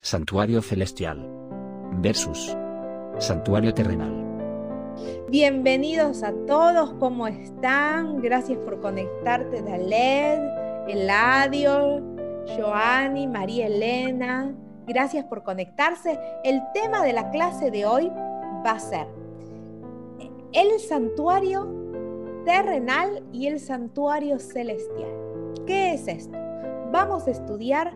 santuario celestial, versus santuario terrenal. Bienvenidos a todos, ¿cómo están? Gracias por conectarte, Daled, Eladio, Joanny, María Elena. Gracias por conectarse. El tema de la clase de hoy va a ser el santuario terrenal y el santuario celestial. ¿Qué es esto? Vamos a estudiar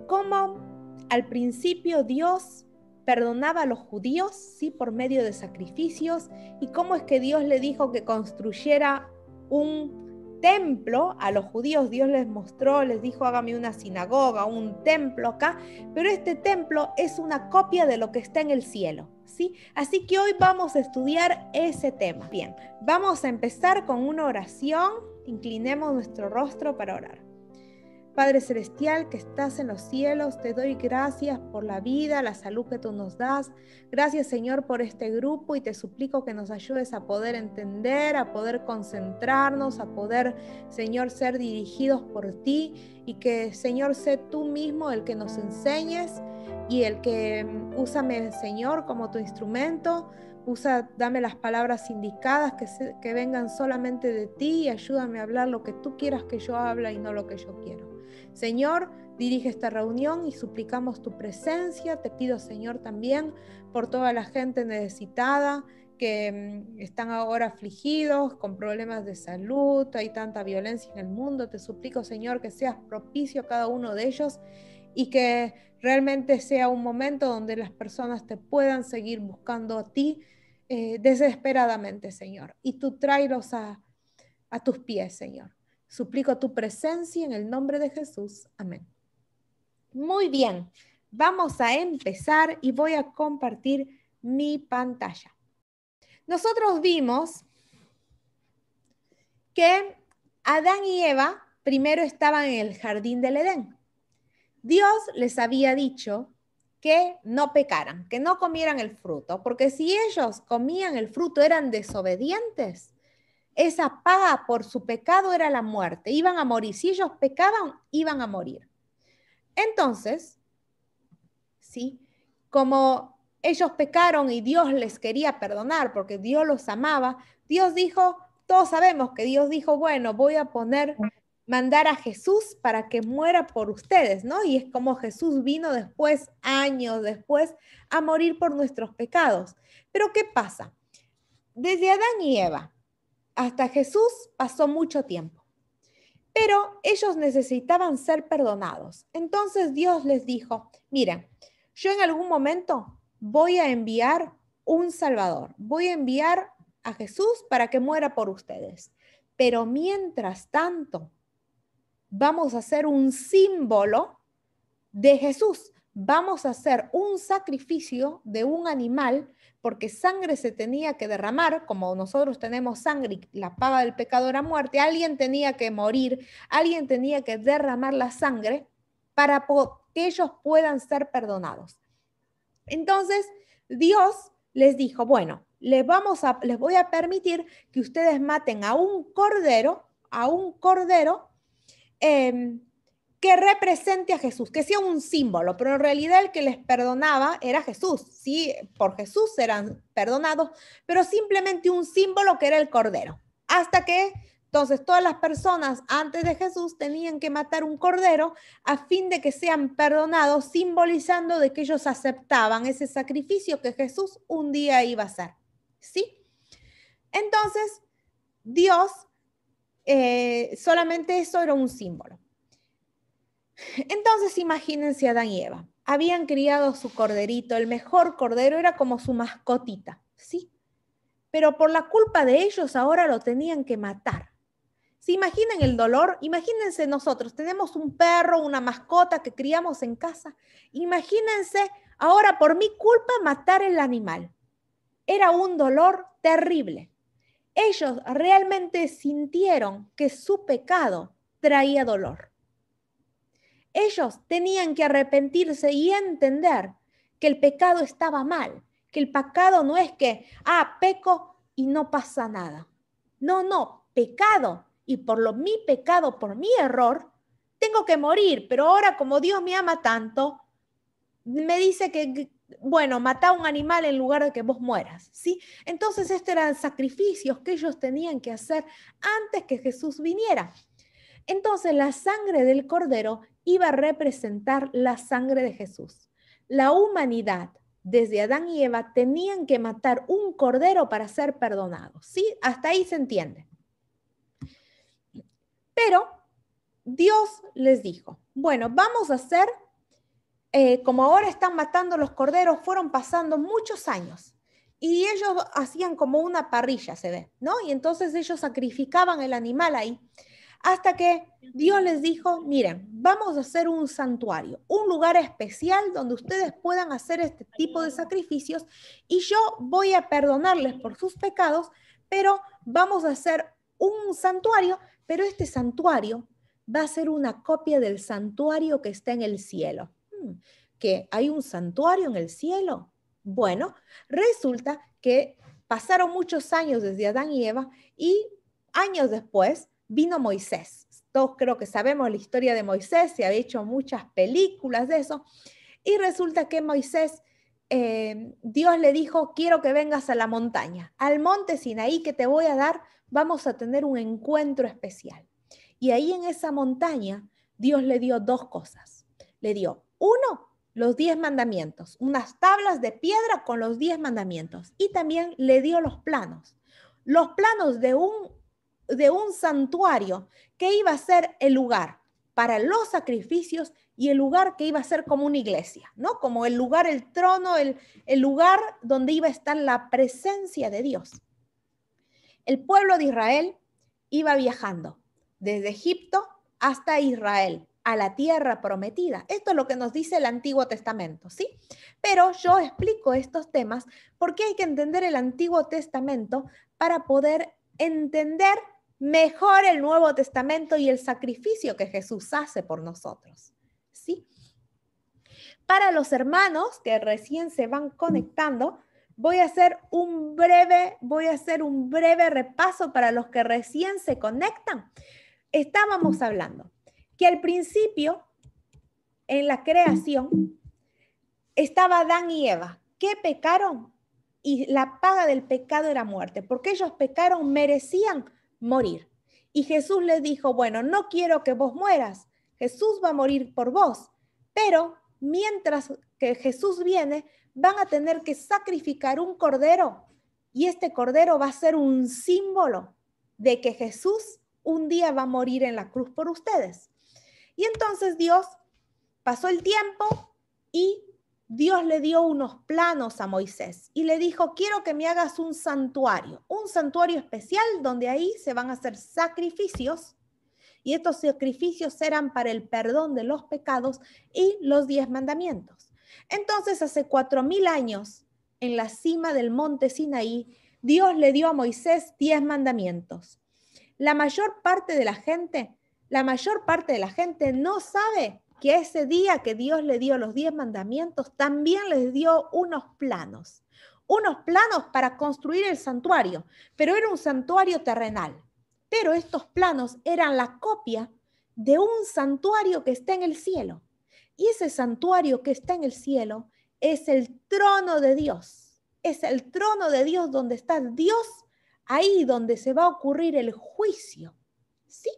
cómo al principio Dios perdonaba a los judíos, sí, por medio de sacrificios, y cómo es que Dios le dijo que construyera un templo a los judíos. Dios les mostró, les dijo, hágame una sinagoga, un templo acá, pero este templo es una copia de lo que está en el cielo, ¿sí? Así que hoy vamos a estudiar ese tema. Bien, vamos a empezar con una oración. Inclinemos nuestro rostro para orar. Padre Celestial que estás en los cielos, te doy gracias por la vida, la salud que tú nos das. Gracias, Señor, por este grupo, y te suplico que nos ayudes a poder entender, a poder concentrarnos, a poder, Señor, ser dirigidos por ti, y que, Señor, sé tú mismo el que nos enseñes y el que úsame, Señor, como tu instrumento. Dame las palabras indicadas que vengan solamente de ti, y ayúdame a hablar lo que tú quieras que yo hable y no lo que yo quiero. Señor, dirige esta reunión y suplicamos tu presencia. Te pido, Señor, también por toda la gente necesitada que están ahora afligidos con problemas de salud. Hay tanta violencia en el mundo. Te suplico, Señor, que seas propicio a cada uno de ellos y que realmente sea un momento donde las personas te puedan seguir buscando a ti desesperadamente, Señor. Y tú tráelos a tus pies, Señor. Suplico tu presencia en el nombre de Jesús. Amén. Muy bien, vamos a empezar y voy a compartir mi pantalla. Nosotros vimos que Adán y Eva primero estaban en el jardín del Edén. Dios les había dicho que no pecaran, que no comieran el fruto, porque si ellos comían el fruto eran desobedientes. Esa paga por su pecado era la muerte. Iban a morir. Si ellos pecaban, iban a morir. Entonces, ¿sí? Como ellos pecaron y Dios les quería perdonar porque Dios los amaba, Dios dijo, todos sabemos que Dios dijo, bueno, voy a mandar a Jesús para que muera por ustedes, ¿no? Y es como Jesús vino después, años después, a morir por nuestros pecados. Pero ¿qué pasa? Desde Adán y Eva hasta Jesús pasó mucho tiempo, pero ellos necesitaban ser perdonados. Entonces Dios les dijo, miren, yo en algún momento voy a enviar un Salvador, voy a enviar a Jesús para que muera por ustedes, pero mientras tanto vamos a hacer un símbolo de Jesús. Vamos a hacer un sacrificio de un animal, porque sangre se tenía que derramar, como nosotros tenemos sangre y la paga del pecado era muerte. Alguien tenía que morir, alguien tenía que derramar la sangre para que ellos puedan ser perdonados. Entonces Dios les dijo, bueno, les voy a permitir que ustedes maten a un cordero, que represente a Jesús, que sea un símbolo, pero en realidad el que les perdonaba era Jesús, ¿sí? Por Jesús eran perdonados, pero simplemente un símbolo que era el cordero. Hasta que, entonces, todas las personas antes de Jesús tenían que matar un cordero a fin de que sean perdonados, simbolizando de que ellos aceptaban ese sacrificio que Jesús un día iba a hacer, ¿sí? Entonces, Dios, solamente eso era un símbolo. Entonces imagínense a Adán y Eva. Habían criado su corderito, el mejor cordero, era como su mascotita, ¿sí? Pero por la culpa de ellos ahora lo tenían que matar. ¿Se imaginan el dolor? Imagínense nosotros, tenemos un perro, una mascota que criamos en casa. Imagínense ahora por mi culpa matar el animal. Era un dolor terrible. Ellos realmente sintieron que su pecado traía dolor. Ellos tenían que arrepentirse y entender que el pecado estaba mal, que el pecado no es que, peco y no pasa nada. No, pecado. Y mi pecado, por mi error, tengo que morir. Pero ahora como Dios me ama tanto, me dice que, bueno, mata un animal en lugar de que vos mueras, ¿sí? Entonces, estos eran sacrificios que ellos tenían que hacer antes que Jesús viniera. Entonces, la sangre del cordero iba a representar la sangre de Jesús. La humanidad, desde Adán y Eva, tenían que matar un cordero para ser perdonados, ¿sí? Hasta ahí se entiende. Pero Dios les dijo, bueno, vamos a hacer, como ahora están matando los corderos, fueron pasando muchos años y ellos hacían como una parrilla, se ve, ¿no? Y entonces ellos sacrificaban el animal ahí, hasta que Dios les dijo, miren, vamos a hacer un santuario, un lugar especial donde ustedes puedan hacer este tipo de sacrificios y yo voy a perdonarles por sus pecados, pero vamos a hacer un santuario, pero este santuario va a ser una copia del santuario que está en el cielo. ¿Que hay un santuario en el cielo? Bueno, resulta que pasaron muchos años desde Adán y Eva y años después vino Moisés. Todos creo que sabemos la historia de Moisés, se ha hecho muchas películas de eso. Y resulta que Moisés, Dios le dijo, quiero que vengas a la montaña, al monte Sinaí que te voy a dar, vamos a tener un encuentro especial. Y ahí en esa montaña, Dios le dio dos cosas. Le dio, uno, los 10 mandamientos, unas tablas de piedra con los 10 mandamientos. Y también le dio los planos de un santuario que iba a ser el lugar para los sacrificios y el lugar que iba a ser como una iglesia, ¿no? Como el lugar, el trono, el lugar donde iba a estar la presencia de Dios. El pueblo de Israel iba viajando desde Egipto hasta Israel, a la tierra prometida. Esto es lo que nos dice el Antiguo Testamento, ¿sí? Pero yo explico estos temas porque hay que entender el Antiguo Testamento para poder entender mejor el Nuevo Testamento y el sacrificio que Jesús hace por nosotros, ¿sí? Para los hermanos que recién se van conectando, voy a hacer un breve repaso para los que recién se conectan. Estábamos hablando que al principio, en la creación, estaba Adán y Eva, que pecaron y la paga del pecado era muerte, porque ellos pecaron, merecían morir. Y Jesús les dijo, bueno, no quiero que vos mueras, Jesús va a morir por vos, pero mientras que Jesús viene, van a tener que sacrificar un cordero y este cordero va a ser un símbolo de que Jesús un día va a morir en la cruz por ustedes. Y entonces Dios pasó el tiempo y Dios le dio unos planos a Moisés y le dijo, quiero que me hagas un santuario especial donde ahí se van a hacer sacrificios y estos sacrificios eran para el perdón de los pecados y los 10 mandamientos. Entonces, hace 4000 años, en la cima del monte Sinaí, Dios le dio a Moisés 10 mandamientos. La mayor parte de la gente no sabe que ese día que Dios le dio los 10 mandamientos, también les dio unos planos para construir el santuario, pero era un santuario terrenal. Pero estos planos eran la copia de un santuario que está en el cielo. Y ese santuario que está en el cielo es el trono de Dios. Es el trono de Dios donde está Dios, ahí donde se va a ocurrir el juicio. ¿Sí?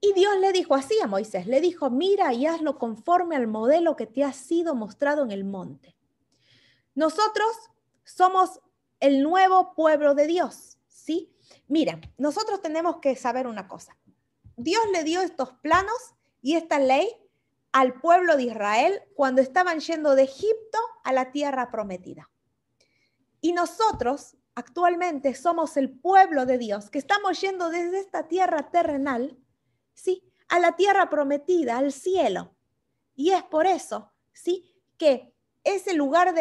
Y Dios le dijo así a Moisés, le dijo, mira y hazlo conforme al modelo que te ha sido mostrado en el monte. Nosotros somos el nuevo pueblo de Dios, ¿sí? Mira, nosotros tenemos que saber una cosa. Dios le dio estos planos y esta ley al pueblo de Israel cuando estaban yendo de Egipto a la tierra prometida. Y nosotros actualmente somos el pueblo de Dios que estamos yendo desde esta tierra terrenal, ¿sí?, a la tierra prometida, al cielo. Y es por eso, ¿sí?, que ese lugar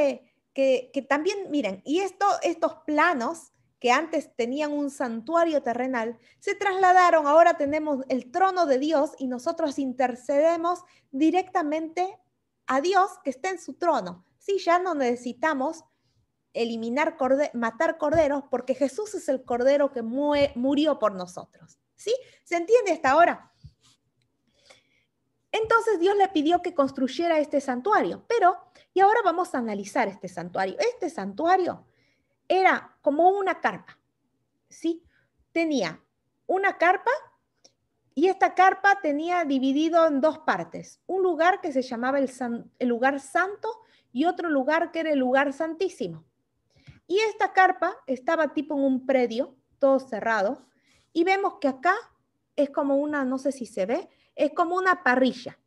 que también, miren, y estos planos que antes tenían un santuario terrenal, se trasladaron, ahora tenemos el trono de Dios y nosotros intercedemos directamente a Dios que está en su trono. Sí, ya no necesitamos matar corderos porque Jesús es el cordero que murió por nosotros. ¿Sí? ¿Se entiende hasta ahora? Entonces Dios le pidió que construyera este santuario, y ahora vamos a analizar este santuario. Este santuario era como una carpa, ¿sí? Tenía una carpa y esta carpa tenía dividido en dos partes. Un lugar que se llamaba el lugar santo y otro lugar que era el lugar santísimo. Y esta carpa estaba tipo en un predio, todo cerrado, y vemos que acá es como una, no sé si se ve, es como una parrilla.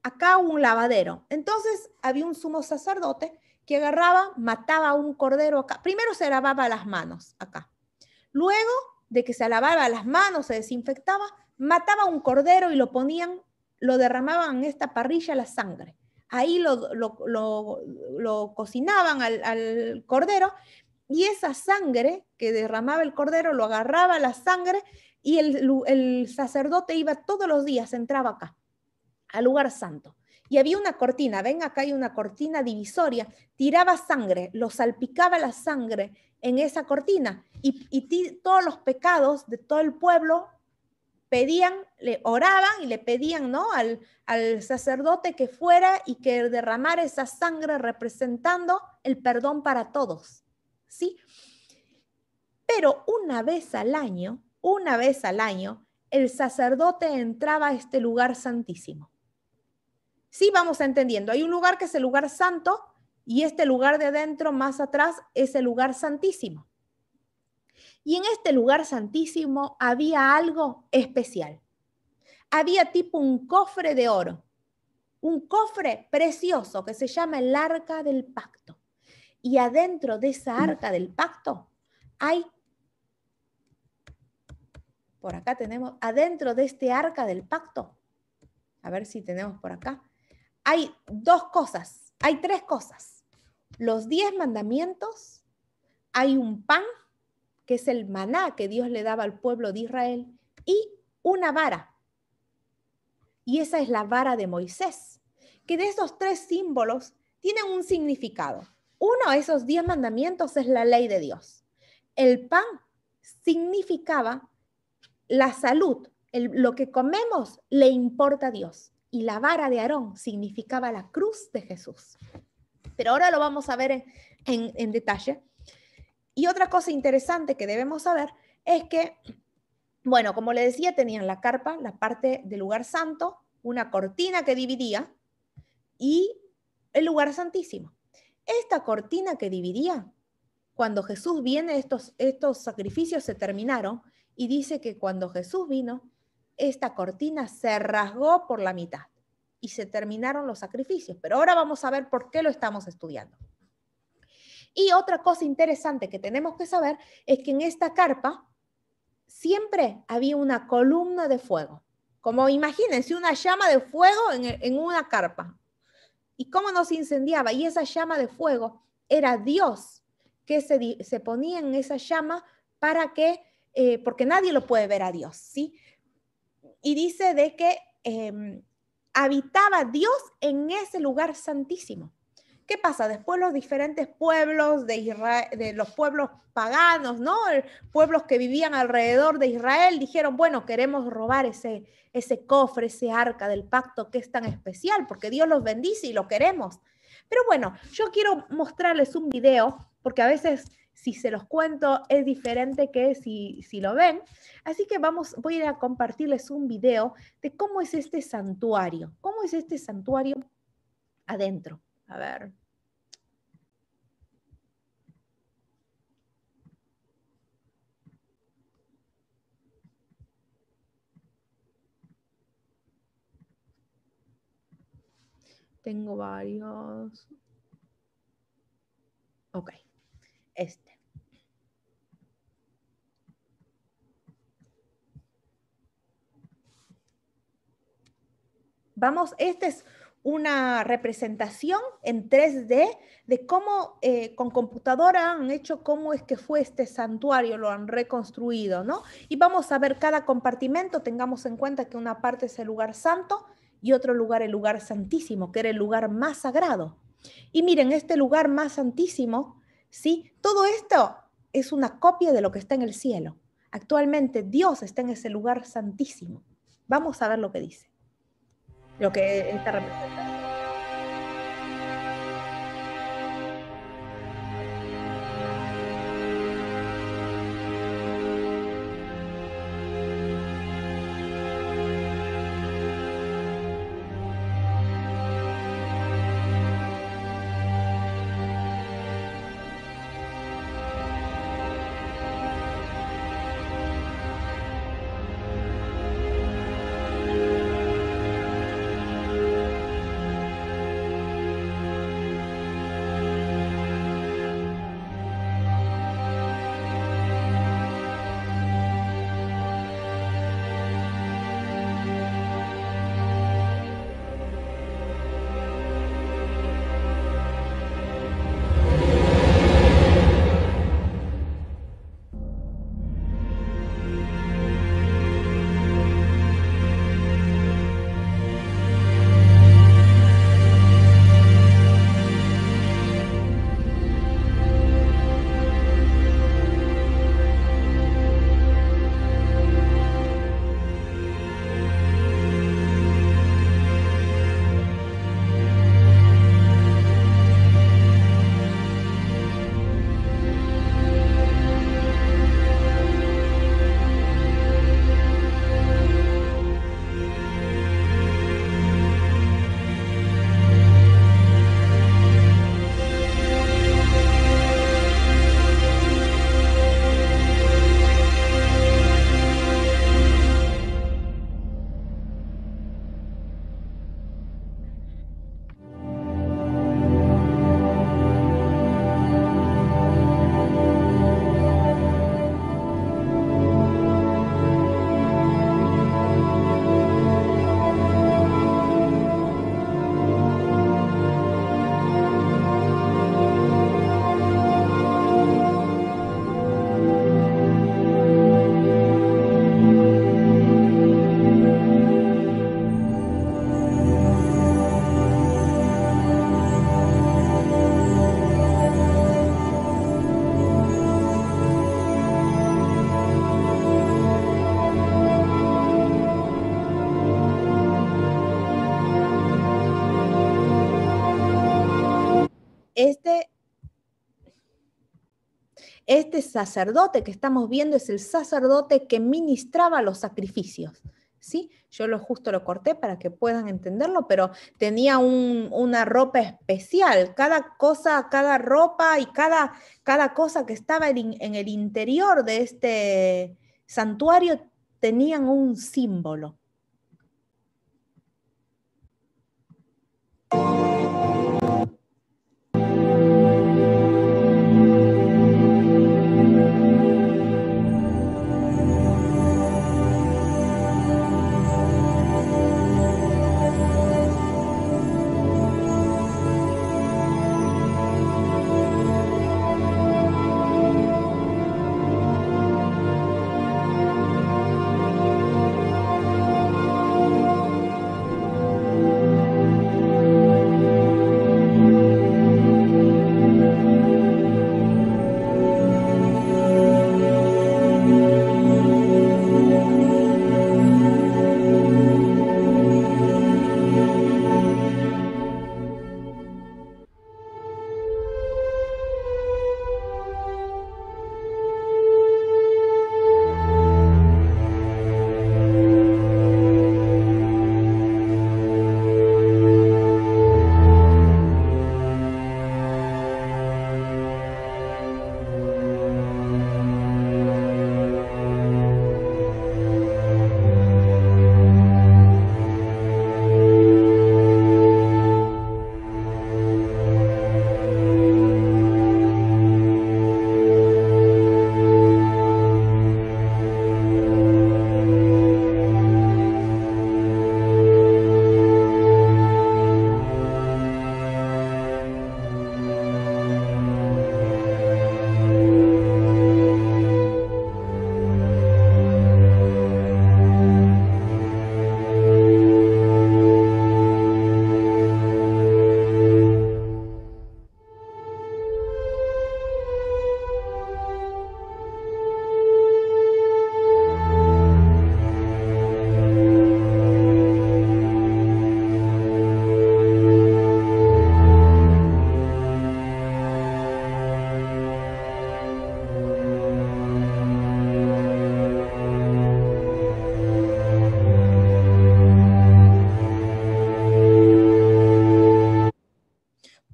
Acá un lavadero. Entonces había un sumo sacerdote que agarraba, mataba a un cordero acá. Primero se lavaba las manos acá. Luego de que se lavaba las manos, se desinfectaba, mataba a un cordero y lo ponían, lo derramaban en esta parrilla la sangre. Ahí lo cocinaban al cordero y esa sangre que derramaba el cordero lo agarraba la sangre y el sacerdote iba todos los días, entraba acá al lugar santo. Y había una cortina, ven acá hay una cortina divisoria, tiraba sangre, lo salpicaba la sangre en esa cortina y todos los pecados de todo el pueblo pedían, le oraban y le pedían, ¿no?, al sacerdote que fuera y que derramara esa sangre representando el perdón para todos, ¿sí? Pero una vez al año, el sacerdote entraba a este lugar santísimo. Sí, vamos entendiendo. Hay un lugar que es el lugar santo y este lugar de adentro, más atrás, es el lugar santísimo. Y en este lugar santísimo había algo especial. Había tipo un cofre de oro, un cofre precioso que se llama el Arca del Pacto. Y adentro de esa Arca del Pacto hay, por acá tenemos, adentro de este Arca del Pacto, a ver si tenemos por acá, hay tres cosas. Los 10 mandamientos, hay un pan, que es el maná que Dios le daba al pueblo de Israel, y una vara. Y esa es la vara de Moisés, que de esos 3 símbolos tienen un significado. Uno, esos 10 mandamientos es la ley de Dios. El pan significaba la salud, lo que comemos le importa a Dios. Y la vara de Aarón significaba la cruz de Jesús. Pero ahora lo vamos a ver en detalle. Y otra cosa interesante que debemos saber es que, bueno, como le decía, tenían la carpa, la parte del lugar santo, una cortina que dividía y el lugar santísimo. Esta cortina que dividía, cuando Jesús viene, estos sacrificios se terminaron y dice que cuando Jesús vino, esta cortina se rasgó por la mitad y se terminaron los sacrificios. Pero ahora vamos a ver por qué lo estamos estudiando. Y otra cosa interesante que tenemos que saber es que en esta carpa siempre había una columna de fuego. Como imagínense una llama de fuego en una carpa. ¿Y cómo no se incendiaba? Y esa llama de fuego era Dios que se ponía en esa llama para que, porque nadie lo puede ver a Dios, ¿sí? Y dice de que habitaba Dios en ese lugar santísimo. ¿Qué pasa? Después los diferentes pueblos de Israel, de los pueblos paganos, ¿no? Pueblos que vivían alrededor de Israel, dijeron, bueno, queremos robar ese cofre, ese arca del pacto que es tan especial, porque Dios los bendice y lo queremos. Pero bueno, yo quiero mostrarles un video, porque a veces si se los cuento es diferente que si lo ven. Así que voy a ir a compartirles un video de cómo es este santuario. ¿Cómo es este santuario adentro? A ver. Tengo varios. Ok. Vamos, esta es una representación en 3D de cómo con computadora han hecho cómo es que fue este santuario, lo han reconstruido, ¿no? Y vamos a ver cada compartimento, tengamos en cuenta que una parte es el lugar santo y otro lugar el lugar santísimo, que era el lugar más sagrado. Y miren, este lugar más santísimo, ¿sí? Todo esto es una copia de lo que está en el cielo. Actualmente Dios está en ese lugar santísimo. Vamos a ver lo que dice. lo que esta representación. Este sacerdote que estamos viendo es el sacerdote que ministraba los sacrificios, ¿sí? Yo justo lo corté para que puedan entenderlo, pero tenía una ropa especial. Cada cosa, cada ropa y cada cosa que estaba en el interior de este santuario tenían un símbolo.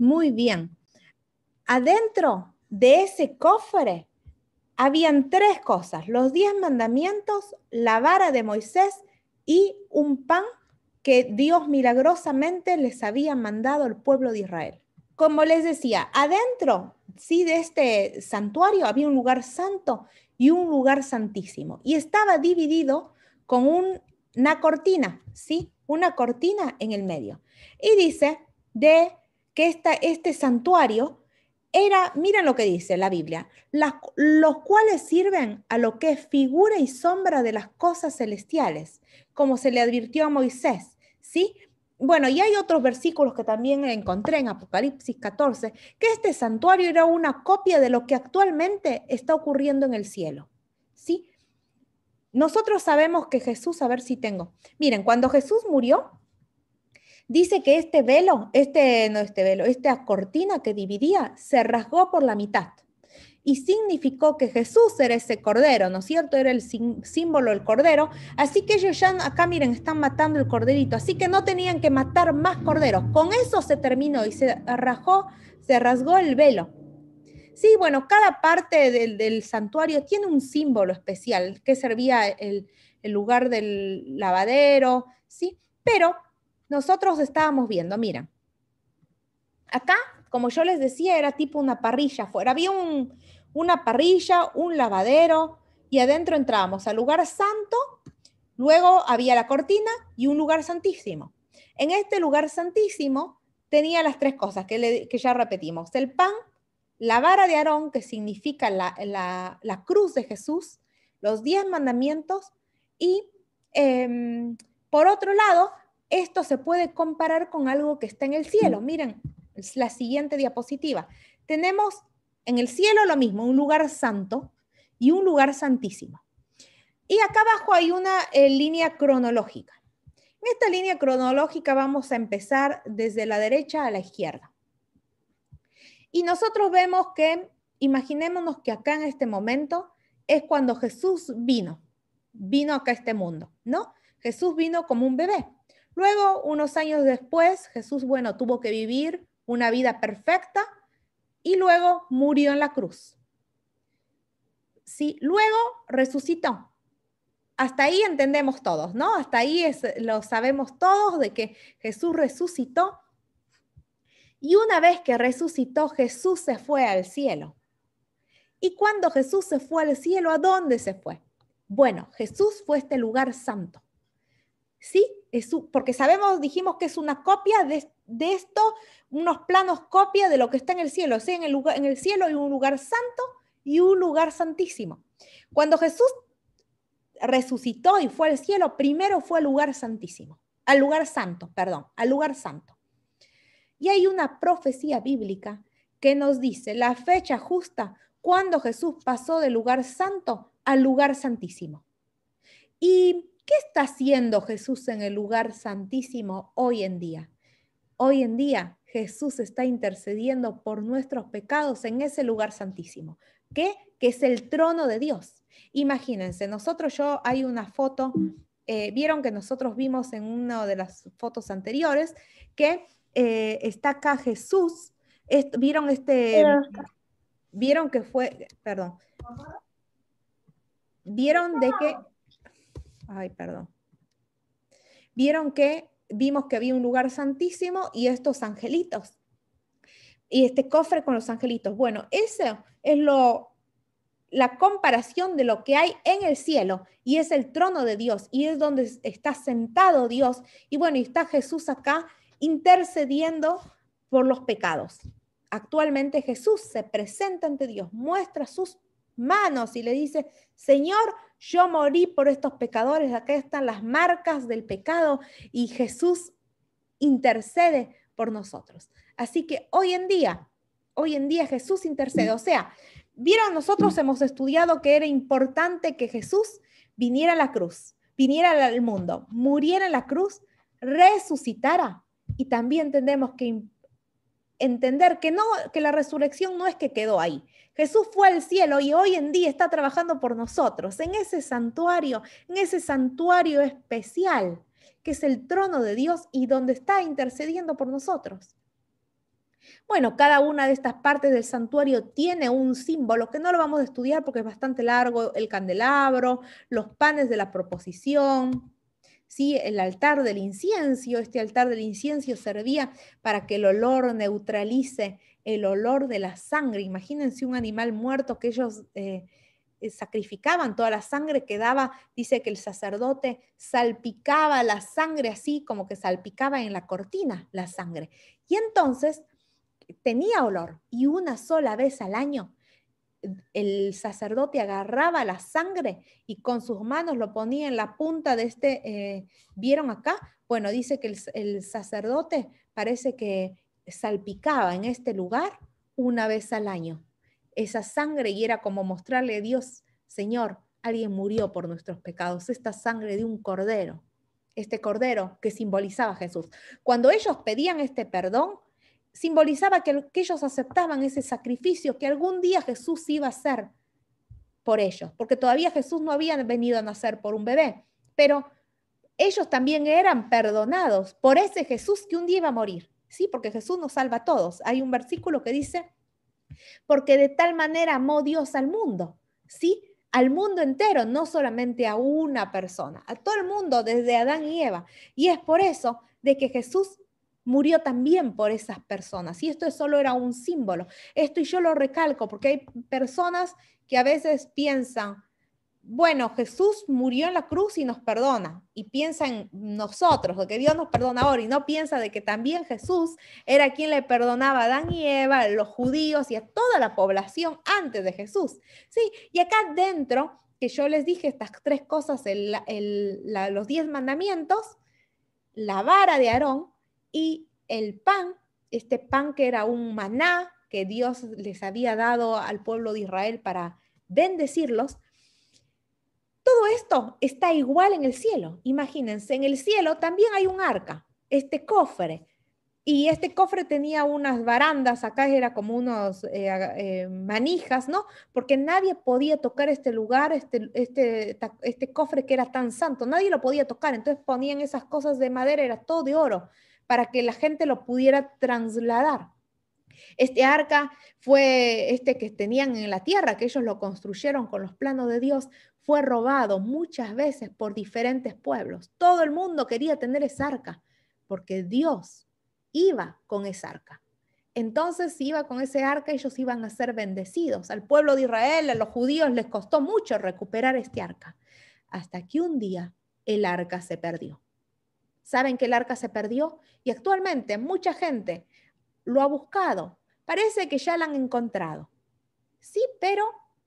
Muy bien. Adentro de ese cofre habían 3 cosas: los 10 mandamientos, la vara de Moisés y un pan que Dios milagrosamente les había mandado al pueblo de Israel. Como les decía, adentro, sí, de este santuario había un lugar santo y un lugar santísimo. Y estaba dividido con una cortina, ¿sí? Una cortina en el medio. Y dice de que este santuario era, miren lo que dice la Biblia, los cuales sirven a lo que es figura y sombra de las cosas celestiales, como se le advirtió a Moisés, ¿sí? Bueno, y hay otros versículos que también encontré en Apocalipsis 14, que este santuario era una copia de lo que actualmente está ocurriendo en el cielo, ¿sí? Nosotros sabemos que Jesús, a ver si tengo, miren, cuando Jesús murió, dice que esta cortina que dividía se rasgó por la mitad y significó que Jesús era ese cordero, ¿no es cierto? Era el símbolo del cordero. Así que ellos ya acá, miren, están matando el corderito. Así que no tenían que matar más corderos. Con eso se terminó y se rasgó el velo. Sí, bueno, cada parte del santuario tiene un símbolo especial que servía el lugar del lavadero, ¿sí? Pero nosotros estábamos viendo, miren, acá, como yo les decía, era tipo una parrilla afuera. Había una parrilla, un lavadero, y adentro entrábamos al lugar santo, luego había la cortina y un lugar santísimo. En este lugar santísimo tenía las 3 cosas que ya repetimos: el pan, la vara de Aarón, que significa la cruz de Jesús, los 10 mandamientos, y por otro lado, esto se puede comparar con algo que está en el cielo. Miren, es la siguiente diapositiva. Tenemos en el cielo lo mismo, un lugar santo y un lugar santísimo. Y acá abajo hay una línea cronológica. En esta línea cronológica vamos a empezar desde la derecha a la izquierda. Y nosotros vemos que, imaginémonos que acá en este momento es cuando Jesús vino acá a este mundo, ¿no? Jesús vino como un bebé. Luego, unos años después, Jesús, bueno, tuvo que vivir una vida perfecta y luego murió en la cruz. Sí, luego resucitó. Hasta ahí entendemos todos, ¿no? Hasta ahí lo sabemos todos de que Jesús resucitó. Y una vez que resucitó, Jesús se fue al cielo. Y cuando Jesús se fue al cielo, ¿a dónde se fue? Bueno, Jesús fue a este lugar santo. ¿Sí? Porque dijimos que es una copia de esto, unos planos copia de lo que está en el cielo. ¿Sí? En el cielo hay un lugar santo y un lugar santísimo. Cuando Jesús resucitó y fue al cielo, primero fue al lugar santísimo, al lugar santo. Y hay una profecía bíblica que nos dice la fecha justa cuando Jesús pasó del lugar santo al lugar santísimo. ¿Y qué está haciendo Jesús en el lugar santísimo hoy en día? Hoy en día Jesús está intercediendo por nuestros pecados en ese lugar santísimo. ¿Qué? Que es el trono de Dios. Imagínense, hay una foto, vieron que nosotros vimos en una de las fotos anteriores que está acá Jesús, vieron que fue, perdón, vieron vimos que había un lugar santísimo y estos angelitos, y este cofre con los angelitos. Bueno, eso es la comparación de lo que hay en el cielo, y es el trono de Dios, y es donde está sentado Dios, y bueno, y está Jesús acá intercediendo por los pecados. Actualmente Jesús se presenta ante Dios, muestra sus manos y le dice: Señor, yo morí por estos pecadores, acá están las marcas del pecado, y Jesús intercede por nosotros. Así que hoy en día Jesús intercede. O sea, vieron, nosotros hemos estudiado que era importante que Jesús viniera a la cruz, viniera al mundo, muriera en la cruz, resucitara. Y también tenemos que entender que la resurrección no es que quedó ahí. Jesús fue al cielo y hoy en día está trabajando por nosotros en ese santuario especial que es el trono de Dios y donde está intercediendo por nosotros. Bueno, cada una de estas partes del santuario tiene un símbolo que no lo vamos a estudiar porque es bastante largo, el candelabro, los panes de la proposición, ¿sí? El altar del incienso. Este altar del incienso servía para que el olor neutralice el olor de la sangre. Imagínense un animal muerto que ellos sacrificaban, toda la sangre quedaba, dice que el sacerdote salpicaba la sangre así como que salpicaba en la cortina la sangre. Y entonces tenía olor y una sola vez al año el sacerdote agarraba la sangre y con sus manos lo ponía en la punta de ¿vieron acá? Bueno, dice que el sacerdote parece que salpicaba en este lugar una vez al año esa sangre y era como mostrarle a Dios, Señor, alguien murió por nuestros pecados, esta sangre de un cordero, este cordero que simbolizaba a Jesús. Cuando ellos pedían este perdón, simbolizaba que ellos aceptaban ese sacrificio que algún día Jesús iba a hacer por ellos, porque todavía Jesús no había venido a nacer por un bebé, pero ellos también eran perdonados por ese Jesús que un día iba a morir, ¿sí? Porque Jesús nos salva a todos. Hay un versículo que dice, porque de tal manera amó Dios al mundo, ¿sí? Al mundo entero, no solamente a una persona, a todo el mundo, desde Adán y Eva. Y es por eso de que Jesús murió también por esas personas. Y esto solo era un símbolo. Esto y yo lo recalco porque hay personas que a veces piensan, bueno, Jesús murió en la cruz y nos perdona, y piensa en nosotros, de que Dios nos perdona ahora, y no piensa de que también Jesús era quien le perdonaba a Adán y Eva, a los judíos y a toda la población antes de Jesús. Sí, y acá dentro, que yo les dije estas tres cosas, los 10 mandamientos, la vara de Aarón y el pan, este pan que era un maná que Dios les había dado al pueblo de Israel para bendecirlos. Todo esto está igual en el cielo. Imagínense, en el cielo también hay un arca, este cofre. Y este cofre tenía unas barandas, acá era como unos manijas, ¿no? Porque nadie podía tocar este lugar, este cofre que era tan santo, nadie lo podía tocar. Entonces ponían esas cosas de madera, era todo de oro, para que la gente lo pudiera trasladar. Este arca fue este que tenían en la tierra, que ellos lo construyeron con los planos de Dios, fue robado muchas veces por diferentes pueblos. Todo el mundo quería tener esa arca, porque Dios iba con esa arca. Entonces, si iba con ese arca, ellos iban a ser bendecidos. Al pueblo de Israel, a los judíos, les costó mucho recuperar este arca, hasta que un día el arca se perdió. ¿Saben que el arca se perdió? Y actualmente mucha gente lo ha buscado. Parece que ya la han encontrado. Sí, pero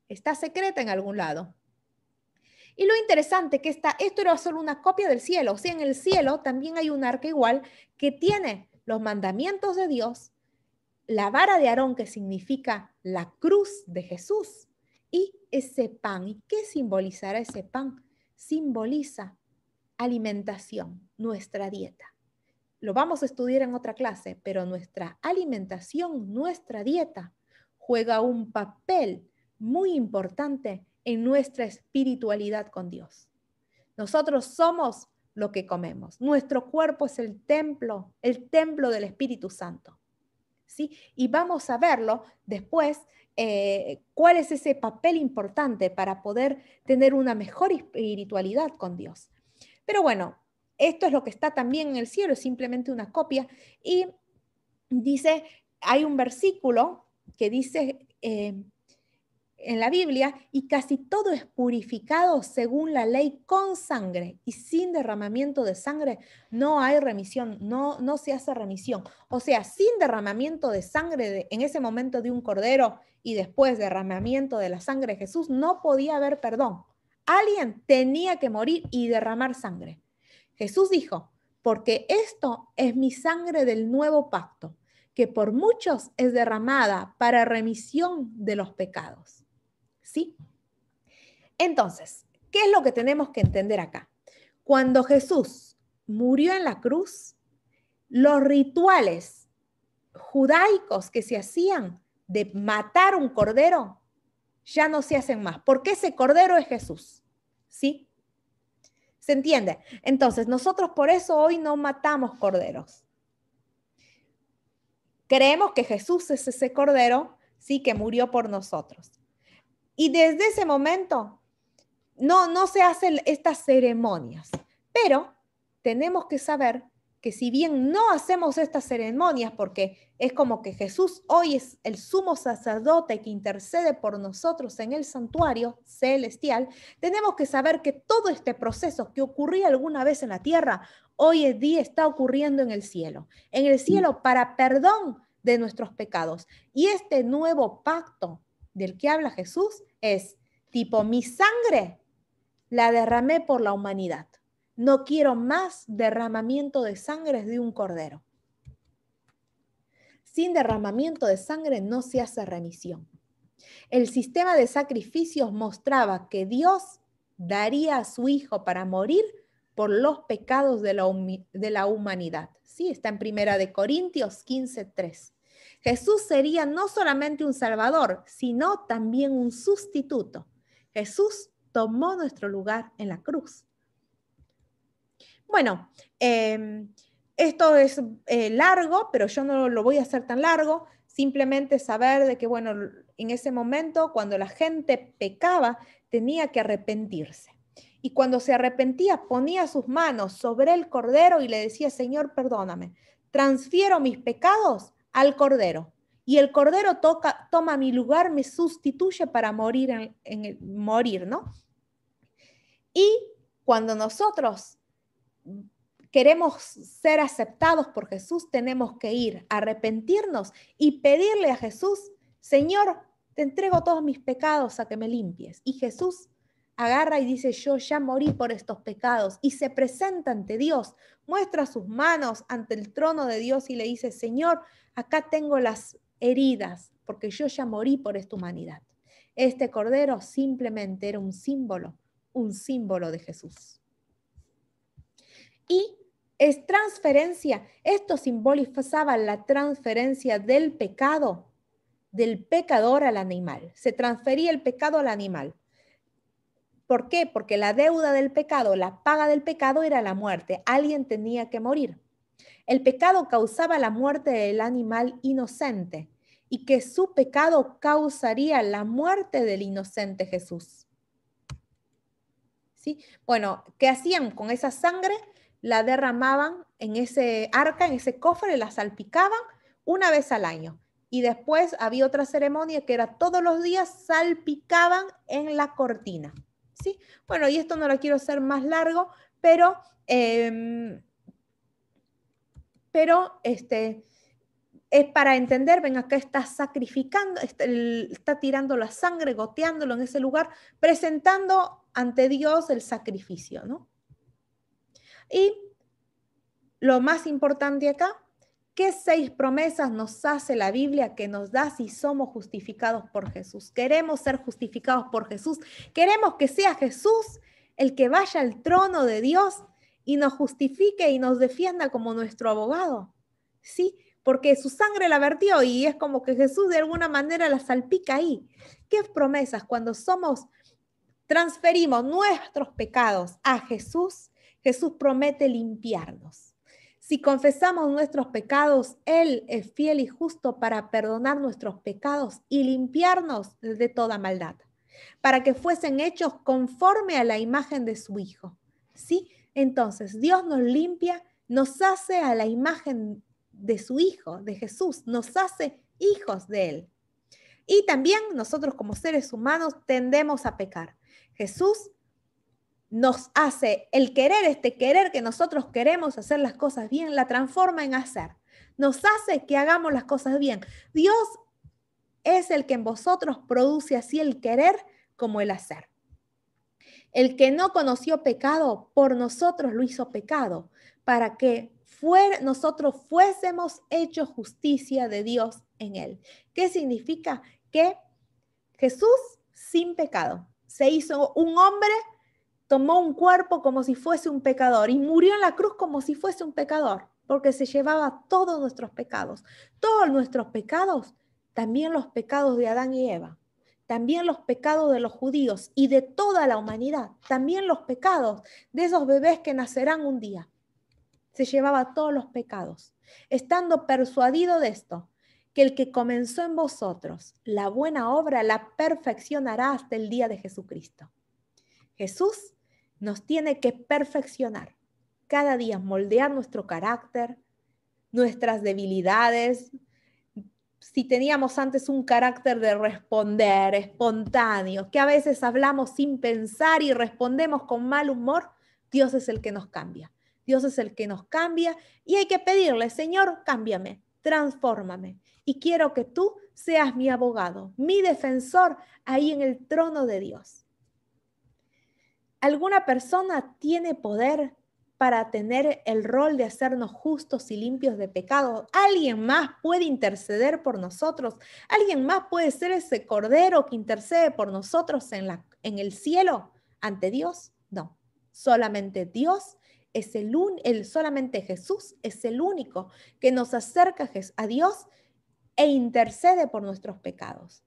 está secreta en algún lado. Y lo interesante que esto era solo una copia del cielo. O sea, en el cielo también hay un arca igual que tiene los mandamientos de Dios, la vara de Aarón que significa la cruz de Jesús y ese pan. ¿Y qué simbolizará ese pan? Simboliza alimentación, nuestra dieta. Lo vamos a estudiar en otra clase, pero nuestra alimentación, nuestra dieta, juega un papel muy importante en nuestra espiritualidad con Dios. Nosotros somos lo que comemos. Nuestro cuerpo es el templo del Espíritu Santo. ¿Sí? Y vamos a verlo después, cuál es ese papel importante para poder tener una mejor espiritualidad con Dios. Pero bueno, esto es lo que está también en el cielo, es simplemente una copia. Y dice, hay un versículo que dice en la Biblia, y casi todo es purificado según la ley con sangre, y sin derramamiento de sangre no hay remisión, no se hace remisión. O sea, sin derramamiento de sangre en ese momento de un cordero y después derramamiento de la sangre de Jesús, no podía haber perdón. Alguien tenía que morir y derramar sangre. Jesús dijo, porque esto es mi sangre del nuevo pacto, que por muchos es derramada para remisión de los pecados. ¿Sí? Entonces, ¿qué es lo que tenemos que entender acá? Cuando Jesús murió en la cruz, los rituales judaicos que se hacían de matar un cordero ya no se hacen más, porque ese cordero es Jesús. ¿Sí? ¿Se entiende? Entonces, nosotros por eso hoy no matamos corderos. creemos que Jesús es ese cordero, sí, que murió por nosotros. Y desde ese momento no se hacen estas ceremonias, pero tenemos que saber que si bien no hacemos estas ceremonias, porque es como que Jesús hoy es el sumo sacerdote que intercede por nosotros en el santuario celestial, tenemos que saber que todo este proceso que ocurría alguna vez en la tierra, hoy en día está ocurriendo en el cielo para perdón de nuestros pecados. Y este nuevo pacto del que habla Jesús es tipo, mi sangre la derramé por la humanidad. No quiero más derramamiento de sangre de un cordero. Sin derramamiento de sangre no se hace remisión. El sistema de sacrificios mostraba que Dios daría a su Hijo para morir por los pecados de la humanidad. Sí, está en 1 Corintios 15:3. Jesús sería no solamente un salvador, sino también un sustituto. Jesús tomó nuestro lugar en la cruz. Bueno, esto es largo, pero yo no lo voy a hacer tan largo. Simplemente saber de que, bueno, en ese momento, cuando la gente pecaba, tenía que arrepentirse. Y cuando se arrepentía, ponía sus manos sobre el cordero y le decía, Señor, perdóname, transfiero mis pecados al cordero. Y el cordero toma mi lugar, me sustituye para morir, morir, ¿no? Y cuando nosotros queremos ser aceptados por Jesús, tenemos que ir a arrepentirnos y pedirle a Jesús, Señor, te entrego todos mis pecados a que me limpies. Y Jesús agarra y dice, yo ya morí por estos pecados. Y se presenta ante Dios, muestra sus manos ante el trono de Dios y le dice, Señor, acá tengo las heridas, porque yo ya morí por esta humanidad. Este cordero simplemente era un símbolo de Jesús. Y es transferencia, esto simbolizaba la transferencia del pecado, del pecador al animal. Se transfería el pecado al animal. ¿Por qué? Porque la deuda del pecado, la paga del pecado era la muerte. Alguien tenía que morir. El pecado causaba la muerte del animal inocente y que su pecado causaría la muerte del inocente Jesús. ¿Sí? Bueno, ¿qué hacían con esa sangre? La derramaban en ese arca, en ese cofre, la salpicaban una vez al año. Y después había otra ceremonia que era todos los días salpicaban en la cortina. ¿Sí? Bueno, y esto no lo quiero hacer más largo, pero es para entender, ven acá está sacrificando, está tirando la sangre, goteándolo en ese lugar, presentando ante Dios el sacrificio, ¿no? Y lo más importante acá, ¿qué 6 promesas nos hace la Biblia que nos da si somos justificados por Jesús? Queremos ser justificados por Jesús. Queremos que sea Jesús el que vaya al trono de Dios y nos justifique y nos defienda como nuestro abogado. ¿Sí? Porque su sangre la vertió y es como que Jesús de alguna manera la salpica ahí. ¿Qué promesas? Cuando transferimos nuestros pecados a Jesús, Jesús promete limpiarnos. Si confesamos nuestros pecados, Él es fiel y justo para perdonar nuestros pecados y limpiarnos de toda maldad, para que fuesen hechos conforme a la imagen de su Hijo. ¿Sí? Entonces, Dios nos limpia, nos hace a la imagen de su Hijo, de Jesús, nos hace hijos de Él. Y también nosotros como seres humanos tendemos a pecar. Jesús nos hace el querer, este querer que nosotros queremos hacer las cosas bien, la transforma en hacer. Nos hace que hagamos las cosas bien. Dios es el que en vosotros produce así el querer como el hacer. El que no conoció pecado, por nosotros lo hizo pecado, para que nosotros fuésemos hechos justicia de Dios en él. ¿Qué significa? Que Jesús sin pecado se hizo un hombre, tomó un cuerpo como si fuese un pecador y murió en la cruz como si fuese un pecador, porque se llevaba todos nuestros pecados. Todos nuestros pecados, también los pecados de Adán y Eva, también los pecados de los judíos y de toda la humanidad, también los pecados de esos bebés que nacerán un día. Se llevaba todos los pecados. Estando persuadido de esto, que el que comenzó en vosotros la buena obra la perfeccionará hasta el día de Jesucristo. Jesús nos tiene que perfeccionar cada día, moldear nuestro carácter, nuestras debilidades. Si teníamos antes un carácter de responder, espontáneo, que a veces hablamos sin pensar y respondemos con mal humor, Dios es el que nos cambia. Dios es el que nos cambia y hay que pedirle, Señor, cámbiame, transfórmame. Y quiero que tú seas mi abogado, mi defensor ahí en el trono de Dios. ¿Alguna persona tiene poder para tener el rol de hacernos justos y limpios de pecado? ¿Alguien más puede interceder por nosotros? ¿Alguien más puede ser ese cordero que intercede por nosotros en el cielo ante Dios? No, solamente Dios es solamente Jesús es el único que nos acerca a Dios e intercede por nuestros pecados.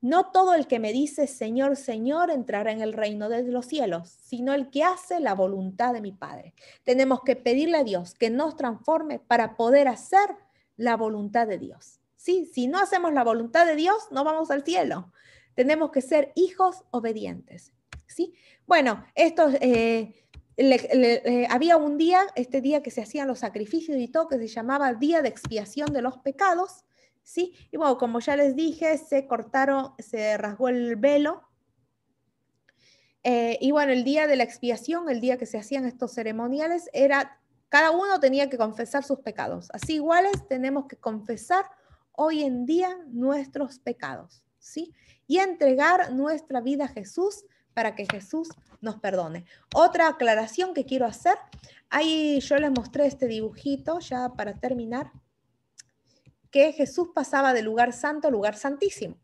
No todo el que me dice Señor, Señor entrará en el reino de los cielos, sino el que hace la voluntad de mi Padre. Tenemos que pedirle a Dios que nos transforme para poder hacer la voluntad de Dios. ¿Sí? Si no hacemos la voluntad de Dios, no vamos al cielo. Tenemos que ser hijos obedientes. ¿Sí? Bueno, había un día, este día que se hacían los sacrificios y todo, que se llamaba Día de Expiación de los Pecados. ¿Sí? Y bueno, como ya les dije, se rasgó el velo. Y bueno, el día de la expiación, el día que se hacían estos ceremoniales, cada uno tenía que confesar sus pecados. Así iguales tenemos que confesar hoy en día nuestros pecados, ¿sí? Y entregar nuestra vida a Jesús para que Jesús nos perdone. Otra aclaración que quiero hacer, ahí yo les mostré este dibujito ya para terminar, que Jesús pasaba del lugar santo al lugar santísimo.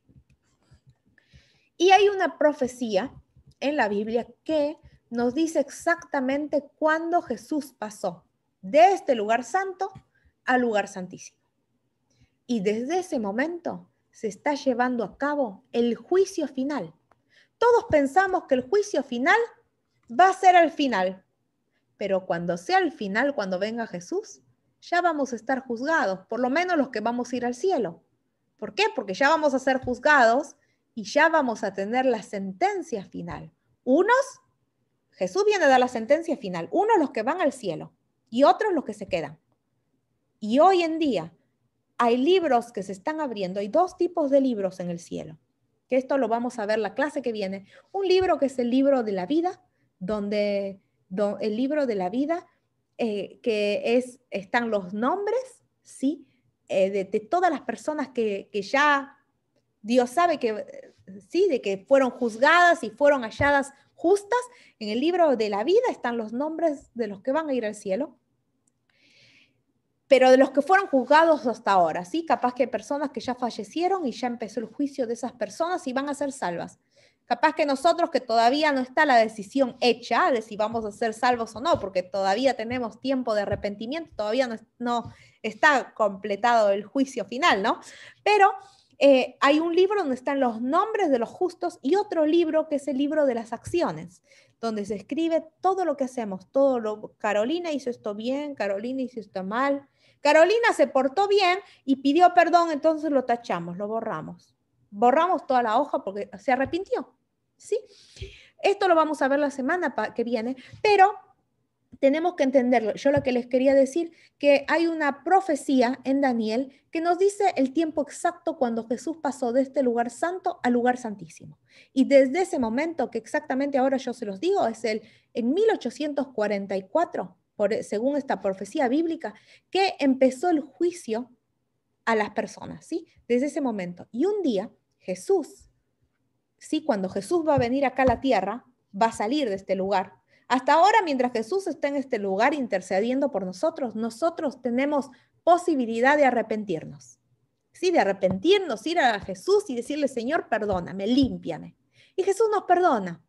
Y hay una profecía en la Biblia que nos dice exactamente cuándo Jesús pasó de este lugar santo al lugar santísimo. Y desde ese momento se está llevando a cabo el juicio final. Todos pensamos que el juicio final va a ser al final, pero cuando sea el final, cuando venga Jesús, ya vamos a estar juzgados, por lo menos los que vamos a ir al cielo. ¿Por qué? Porque ya vamos a ser juzgados y ya vamos a tener la sentencia final. Jesús viene a dar la sentencia final, unos los que van al cielo y otros los que se quedan. Y hoy en día hay libros que se están abriendo, hay dos tipos de libros en el cielo, que esto lo vamos a ver la clase que viene. Un libro que es el libro de la vida, el libro de la vida, están los nombres, ¿sí? De todas las personas que ya Dios sabe que, sí, de que fueron juzgadas y fueron halladas justas. En el libro de la vida están los nombres de los que van a ir al cielo, pero de los que fueron juzgados hasta ahora, ¿sí? Capaz que hay personas que ya fallecieron y ya empezó el juicio de esas personas y van a ser salvas. Capaz que nosotros, que todavía no está la decisión hecha de si vamos a ser salvos o no, porque todavía tenemos tiempo de arrepentimiento, todavía no está completado el juicio final, ¿no? Pero hay un libro donde están los nombres de los justos y otro libro que es el libro de las acciones, donde se escribe todo lo que hacemos, Carolina hizo esto bien, Carolina hizo esto mal, Carolina se portó bien y pidió perdón, entonces lo tachamos, lo borramos. Borramos toda la hoja porque se arrepintió, ¿sí? Esto lo vamos a ver la semana que viene, pero tenemos que entenderlo. Yo lo que les quería decir, que hay una profecía en Daniel que nos dice el tiempo exacto cuando Jesús pasó de este lugar santo al lugar santísimo. Y desde ese momento, que exactamente ahora yo se los digo, es en 1844, según esta profecía bíblica, que empezó el juicio a las personas, ¿sí? Desde ese momento. Y un día Jesús, ¿sí? Cuando Jesús va a venir acá a la tierra, va a salir de este lugar. Hasta ahora, mientras Jesús está en este lugar intercediendo por nosotros, nosotros tenemos posibilidad de arrepentirnos. Sí, de arrepentirnos, ir a Jesús y decirle, Señor, perdóname, límpiame. Y Jesús nos perdona.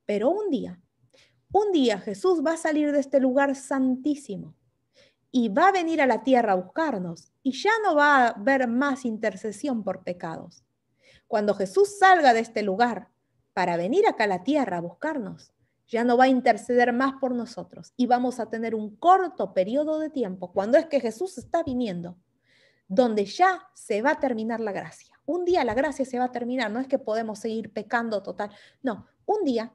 Pero un día Jesús va a salir de este lugar santísimo y va a venir a la tierra a buscarnos y ya no va a haber más intercesión por pecados. Cuando Jesús salga de este lugar para venir acá a la tierra a buscarnos, ya no va a interceder más por nosotros y vamos a tener un corto periodo de tiempo, cuando es que Jesús está viniendo, donde ya se va a terminar la gracia. Un día la gracia se va a terminar, no es que podemos seguir pecando total, no, un día,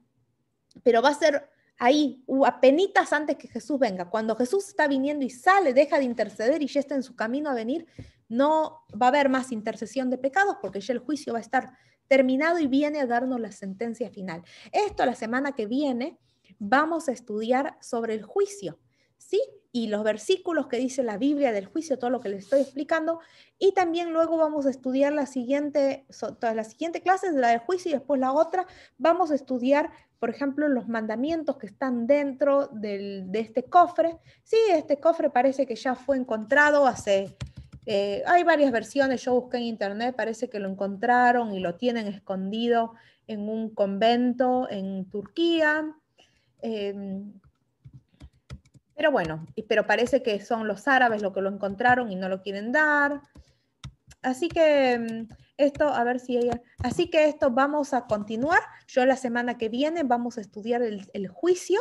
pero va a ser ahí, apenitas antes que Jesús venga. Cuando Jesús está viniendo y sale, deja de interceder y ya está en su camino a venir, no va a haber más intercesión de pecados porque ya el juicio va a estar terminado y viene a darnos la sentencia final. Esto la semana que viene vamos a estudiar sobre el juicio, ¿sí? Y los versículos que dice la Biblia del juicio, todo lo que les estoy explicando, y también luego vamos a estudiar la siguiente clase, la del juicio, y después la otra, vamos a estudiar, por ejemplo, los mandamientos que están dentro de este cofre. Sí, este cofre parece que ya fue encontrado hay varias versiones, yo busqué en internet, parece que lo encontraron y lo tienen escondido en un convento en Turquía. Pero bueno, pero parece que son los árabes los que lo encontraron y no lo quieren dar. Así que así que esto vamos a continuar. Yo la semana que viene vamos a estudiar el juicio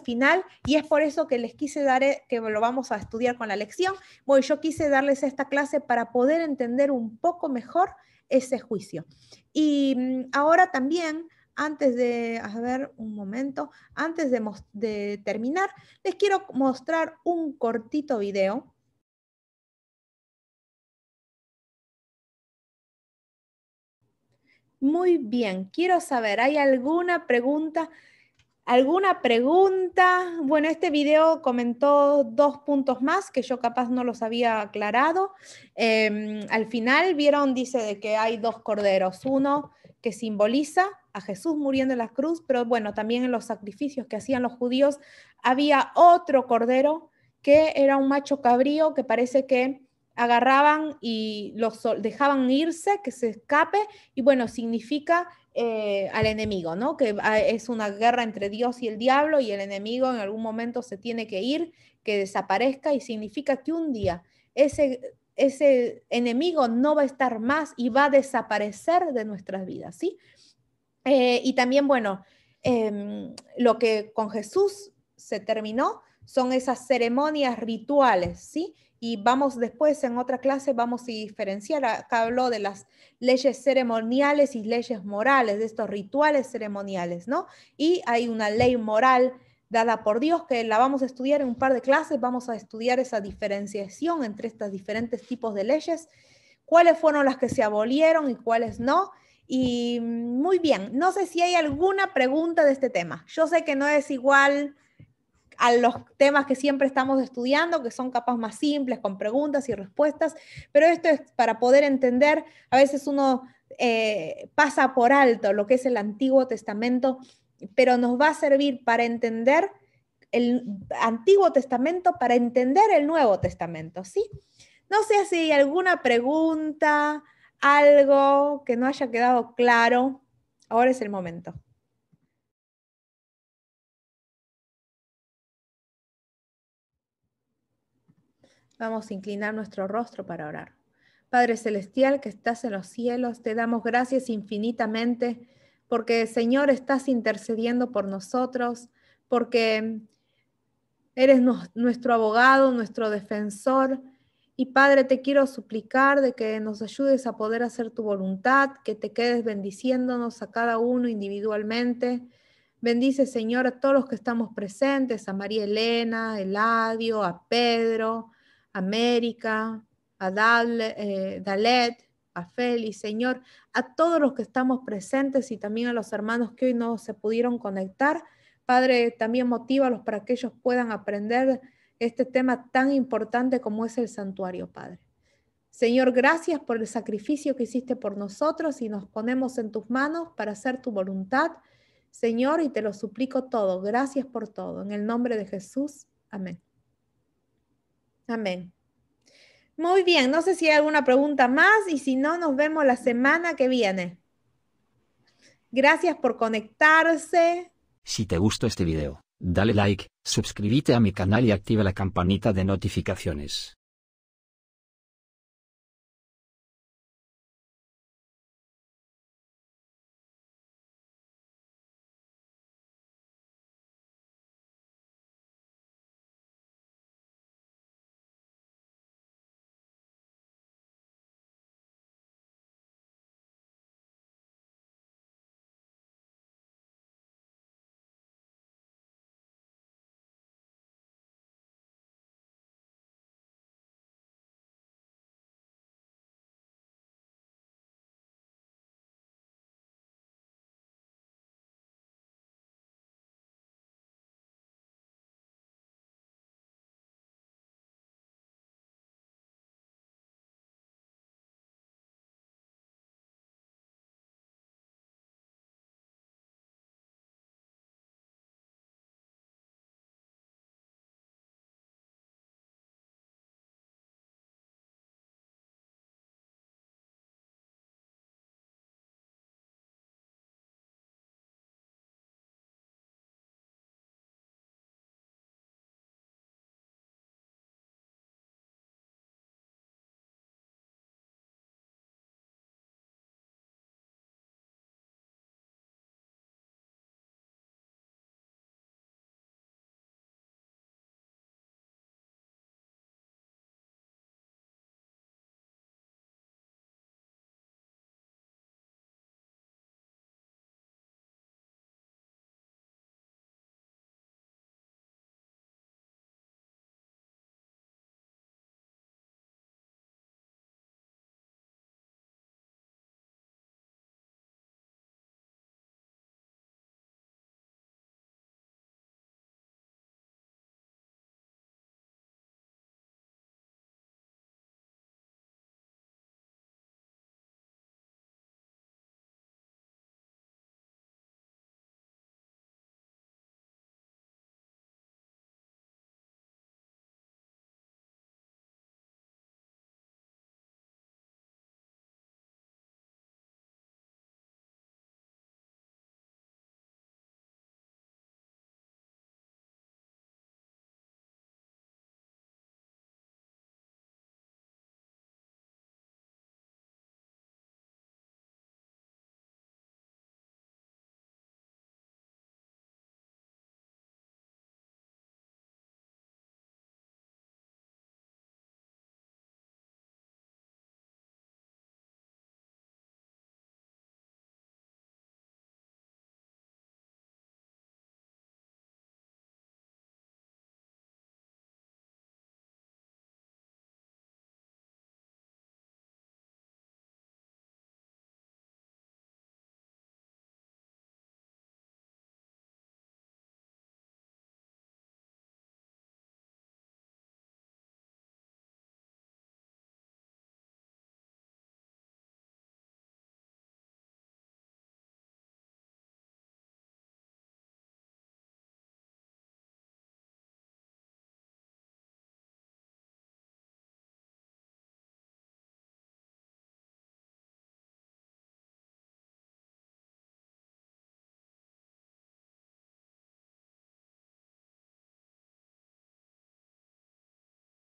final, y es por eso que les quise dar, que lo vamos a estudiar con la lección. Bueno, yo quise darles esta clase para poder entender un poco mejor ese juicio. Y ahora también, antes de terminar, les quiero mostrar un cortito video. Muy bien, quiero saber, ¿hay alguna pregunta? ¿Alguna pregunta? Bueno, este video comentó 2 puntos más que yo capaz no los había aclarado. Al final vieron, dice de que hay 2 corderos, uno que simboliza a Jesús muriendo en la cruz, pero bueno, también en los sacrificios que hacían los judíos había otro cordero que era un macho cabrío que parece que agarraban y los dejaban irse, que se escape, y bueno, significa al enemigo, ¿no? Que es una guerra entre Dios y el diablo, y el enemigo en algún momento se tiene que ir, que desaparezca, y significa que un día ese enemigo no va a estar más y va a desaparecer de nuestras vidas, ¿sí? Y también, bueno, lo que con Jesús se terminó son esas ceremonias rituales, ¿sí? Y vamos después en otra clase, vamos a diferenciar, acá habló de las leyes ceremoniales y leyes morales, de estos rituales ceremoniales, ¿no? Y hay una ley moral dada por Dios que la vamos a estudiar en un par de clases, vamos a estudiar esa diferenciación entre estos diferentes tipos de leyes, cuáles fueron las que se abolieron y cuáles no. Y muy bien, no sé si hay alguna pregunta de este tema. Yo sé que no es igual a los temas que siempre estamos estudiando, que son capaz más simples, con preguntas y respuestas, pero esto es para poder entender. A veces uno pasa por alto lo que es el Antiguo Testamento, pero nos va a servir para entender el Antiguo Testamento, para entender el Nuevo Testamento, ¿sí? No sé si hay alguna pregunta, algo que no haya quedado claro. Ahora es el momento. Vamos a inclinar nuestro rostro para orar. Padre Celestial que estás en los cielos, te damos gracias infinitamente porque, Señor, estás intercediendo por nosotros, porque eres nuestro abogado, nuestro defensor. Y Padre, te quiero suplicar de que nos ayudes a poder hacer tu voluntad, que te quedes bendiciéndonos a cada uno individualmente. Bendice, Señor, a todos los que estamos presentes, a María Elena, a Eladio, a Pedro, a América, a Dalet, a Félix, Señor, a todos los que estamos presentes y también a los hermanos que hoy no se pudieron conectar. Padre, también motívalos para que ellos puedan aprender este tema tan importante como es el santuario, Padre. Señor, gracias por el sacrificio que hiciste por nosotros y nos ponemos en tus manos para hacer tu voluntad, Señor, y te lo suplico todo. Gracias por todo. En el nombre de Jesús. Amén. Amén. Muy bien, no sé si hay alguna pregunta más y si no, nos vemos la semana que viene. Gracias por conectarse. Si te gustó este video, dale like, suscríbete a mi canal y activa la campanita de notificaciones.